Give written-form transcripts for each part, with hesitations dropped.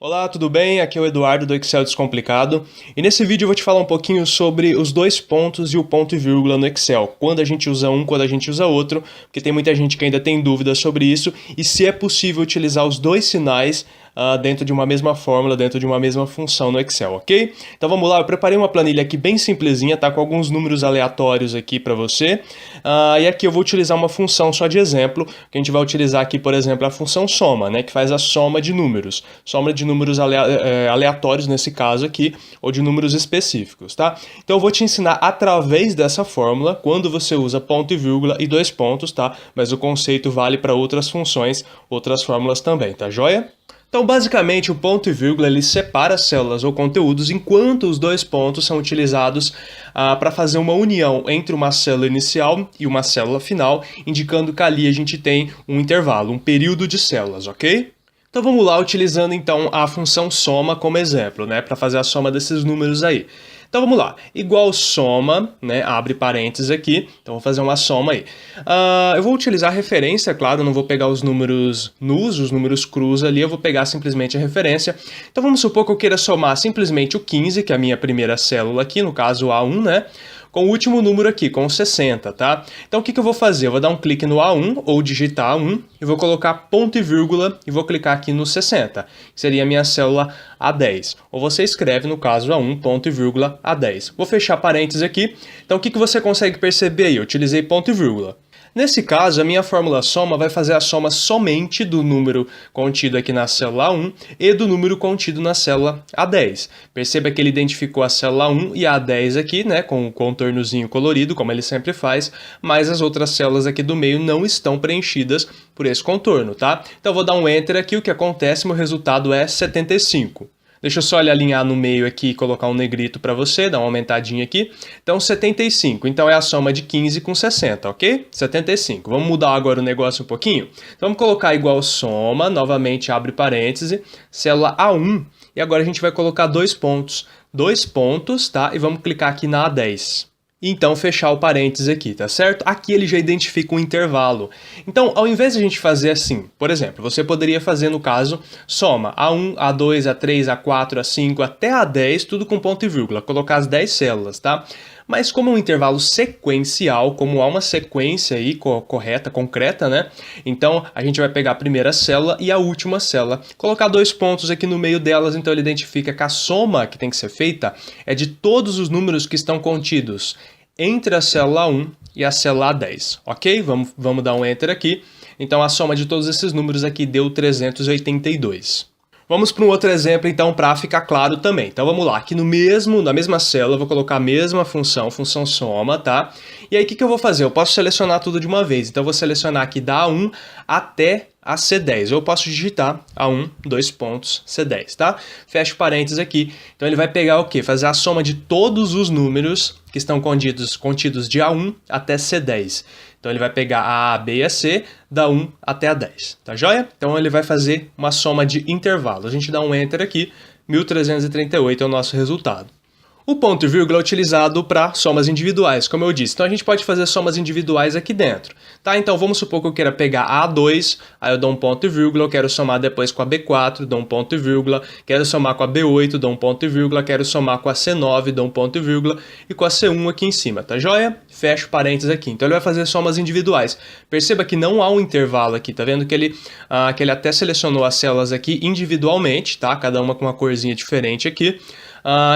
Olá, tudo bem? Aqui é o Eduardo do Excel Descomplicado e nesse vídeo eu vou te falar um pouquinho sobre os dois pontos e o ponto e vírgula no Excel. Quando a gente usa um, quando a gente usa outro, porque tem muita gente que ainda tem dúvidas sobre isso e se é possível utilizar os dois sinais dentro de uma mesma fórmula, dentro de uma mesma função no Excel, ok? Então vamos lá, eu preparei uma planilha aqui bem simplesinha, tá? Com alguns números aleatórios aqui para você. E aqui eu vou utilizar uma função só de exemplo, que a gente vai utilizar aqui, por exemplo, a função soma, né? Que faz a soma de números. Soma de números aleatórios nesse caso aqui, ou de números específicos, tá? Então eu vou te ensinar através dessa fórmula, quando você usa ponto e vírgula e dois pontos, tá? Mas o conceito vale para outras funções, outras fórmulas também, tá joia? Então, basicamente, o ponto e vírgula ele separa células ou conteúdos, enquanto os dois pontos são utilizados para fazer uma união entre uma célula inicial e uma célula final, indicando que ali a gente tem um intervalo, um período de células, ok? Então vamos lá, utilizando então a função soma como exemplo, né, para fazer a soma desses números aí. Então vamos lá, igual soma, né, abre parênteses aqui, então vou fazer uma soma aí. Eu vou utilizar a referência, claro, não vou pegar os números nus, os números crus ali, eu vou pegar simplesmente a referência. Então vamos supor que eu queira somar simplesmente o 15, que é a minha primeira célula aqui, no caso o A1, né? Com o último número aqui, com o 60, tá? Então o que eu vou fazer? Eu vou dar um clique no A1, ou digitar A1, e vou colocar ponto e vírgula, e vou clicar aqui no 60, que seria a minha célula A10. Ou você escreve, no caso, A1, ponto e vírgula, A10. Vou fechar parênteses aqui. Então o que você consegue perceber aí? Eu utilizei ponto e vírgula. Nesse caso, a minha fórmula soma vai fazer a soma somente do número contido aqui na célula A1 e do número contido na célula A10. Perceba que ele identificou a célula A1 e a A10 aqui, né, com o contornozinho colorido, como ele sempre faz, mas as outras células aqui do meio não estão preenchidas por esse contorno, tá? Então eu vou dar um Enter aqui, o que acontece, meu resultado é 75. Deixa eu só alinhar no meio aqui e colocar um negrito para você, dar uma aumentadinha aqui. Então, 75. Então, é a soma de 15 com 60, ok? 75. Vamos mudar agora o negócio um pouquinho? Então, vamos colocar igual soma, novamente abre parêntese, célula A1. E agora a gente vai colocar dois pontos. Dois pontos, tá? E vamos clicar aqui na A10. E então fechar o parênteses aqui, tá certo? Aqui ele já identifica um intervalo. Então, ao invés de a gente fazer assim, por exemplo, você poderia fazer, no caso, soma A1, A2, A3, A4, A5, até A10, tudo com ponto e vírgula, colocar as 10 células, tá? Mas como é um intervalo sequencial, como há uma sequência aí correta, concreta, né? Então, a gente vai pegar a primeira célula e a última célula, colocar dois pontos aqui no meio delas, então ele identifica que a soma que tem que ser feita é de todos os números que estão contidos entre a célula 1 e a célula A10, ok? Vamos dar um Enter aqui. Então, a soma de todos esses números aqui deu 382. Vamos para um outro exemplo, então, para ficar claro também. Então, vamos lá. Aqui na mesma célula, eu vou colocar a mesma função soma, tá? E aí, o que eu vou fazer? Eu posso selecionar tudo de uma vez. Então, eu vou selecionar aqui da A1 até a C10. Ou eu posso digitar A1, dois pontos, C10, tá? Fecho parênteses aqui. Então, ele vai pegar o quê? Fazer a soma de todos os números que estão contidos de A1 até C10. Então, ele vai pegar a A, B e a C, da 1 até a 10, tá joia? Então, ele vai fazer uma soma de intervalo. A gente dá um Enter aqui, 1338 é o nosso resultado. O ponto e vírgula é utilizado para somas individuais, como eu disse. Então, a gente pode fazer somas individuais aqui dentro, tá? Então, vamos supor que eu queira pegar a A2, aí eu dou um ponto e vírgula, eu quero somar depois com a B4, dou um ponto e vírgula, quero somar com a B8, dou um ponto e vírgula, quero somar com a C9, dou um ponto e vírgula, e com a C1 aqui em cima, tá joia? Fecho parênteses aqui. Então, ele vai fazer somas individuais. Perceba que não há um intervalo aqui, tá vendo que ele até selecionou as células aqui individualmente, tá? Cada uma com uma corzinha diferente aqui.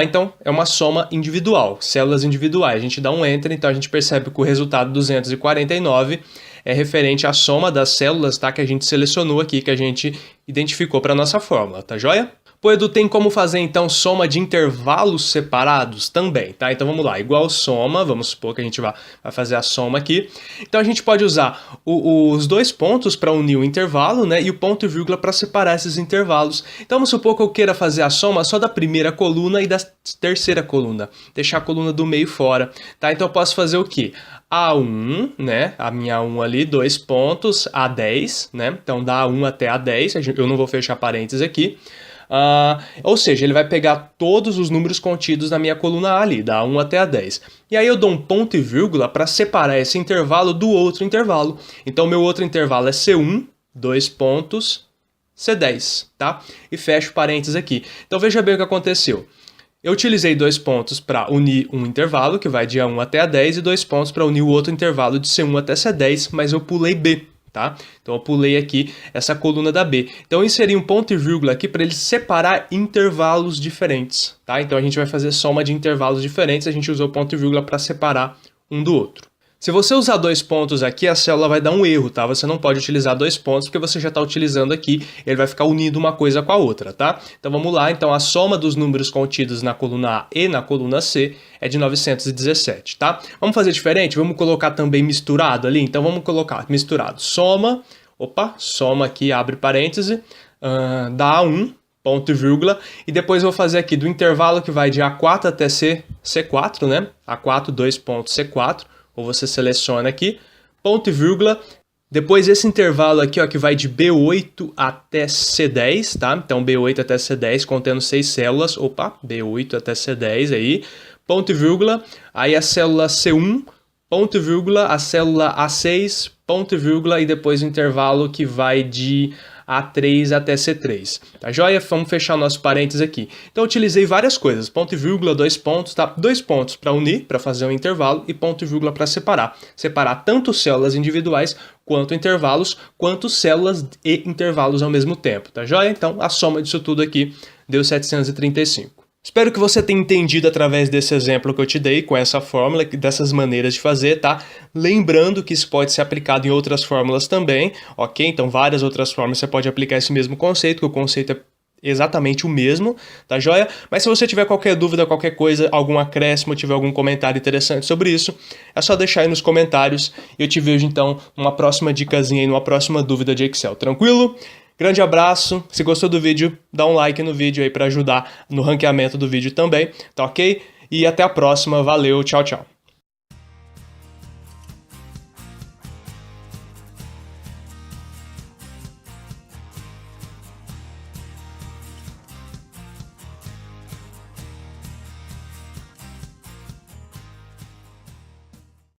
Então, é uma soma individual, células individuais. A gente dá um Enter, então a gente percebe que o resultado 249 é referente à soma das células, tá, que a gente selecionou aqui, que a gente identificou para a nossa fórmula, tá joia? Pô, Edu, tem como fazer então soma de intervalos separados também, tá? Então vamos lá, igual soma, vamos supor que a gente vai fazer a soma aqui. Então a gente pode usar os dois pontos para unir o intervalo, né? E o ponto e vírgula para separar esses intervalos. Então vamos supor que eu queira fazer a soma só da primeira coluna e da terceira coluna, deixar a coluna do meio fora, tá? Então eu posso fazer o quê? A1, né? A minha 1 ali, dois pontos, A10, né? Então da A1 até A10, eu não vou fechar parênteses aqui. Ou seja, ele vai pegar todos os números contidos na minha coluna A ali, da 1 até a 10. E aí eu dou um ponto e vírgula para separar esse intervalo do outro intervalo. Então, meu outro intervalo é C1, dois pontos, C10, tá? E fecho parênteses aqui. Então veja bem o que aconteceu. Eu utilizei 2 pontos para unir um intervalo, que vai de A1 até A10, e 2 pontos para unir o outro intervalo de C1 até C10, mas eu pulei B, tá? Então eu pulei aqui essa coluna da B. Então eu inseri um ponto e vírgula aqui para ele separar intervalos diferentes, tá? Então a gente vai fazer soma de intervalos diferentes, a gente usou ponto e vírgula para separar um do outro. Se você usar 2 pontos aqui, a célula vai dar um erro, tá? Você não pode utilizar 2 pontos porque você já está utilizando aqui, ele vai ficar unindo uma coisa com a outra, tá? Então vamos lá, então a soma dos números contidos na coluna A e na coluna C é de 917, tá? Vamos fazer diferente? Vamos colocar também misturado ali? Então vamos colocar misturado. Soma aqui, abre parêntese, dá 1, ponto e vírgula, e depois eu vou fazer aqui do intervalo que vai de A4 até C4, né? A4, 2 pontos, C4, ou você seleciona aqui, ponto e vírgula, depois esse intervalo aqui, ó, que vai de B8 até C10, tá? Então B8 até C10 contendo 6 células, B8 até C10 aí, ponto e vírgula, aí a célula C1, ponto e vírgula, a célula A6, ponto e vírgula, e depois o intervalo que vai de A3 até C3, tá joia? Vamos fechar nosso parênteses aqui. Então eu utilizei várias coisas, ponto e vírgula, 2 pontos, tá? 2 pontos para unir, para fazer um intervalo, e ponto e vírgula para separar. Separar tanto células individuais, quanto intervalos, quanto células e intervalos ao mesmo tempo, tá joia? Então a soma disso tudo aqui deu 735. Espero que você tenha entendido através desse exemplo que eu te dei, com essa fórmula, dessas maneiras de fazer, tá? Lembrando que isso pode ser aplicado em outras fórmulas também, ok? Então, várias outras fórmulas você pode aplicar esse mesmo conceito, que o conceito é exatamente o mesmo, tá joia? Mas se você tiver qualquer dúvida, qualquer coisa, algum acréscimo, tiver algum comentário interessante sobre isso, é só deixar aí nos comentários e eu te vejo então numa próxima dicasinha aí, numa próxima dúvida de Excel, tranquilo? Grande abraço, se gostou do vídeo, dá um like no vídeo aí para ajudar no ranqueamento do vídeo também, tá ok? E até a próxima, valeu, tchau, tchau.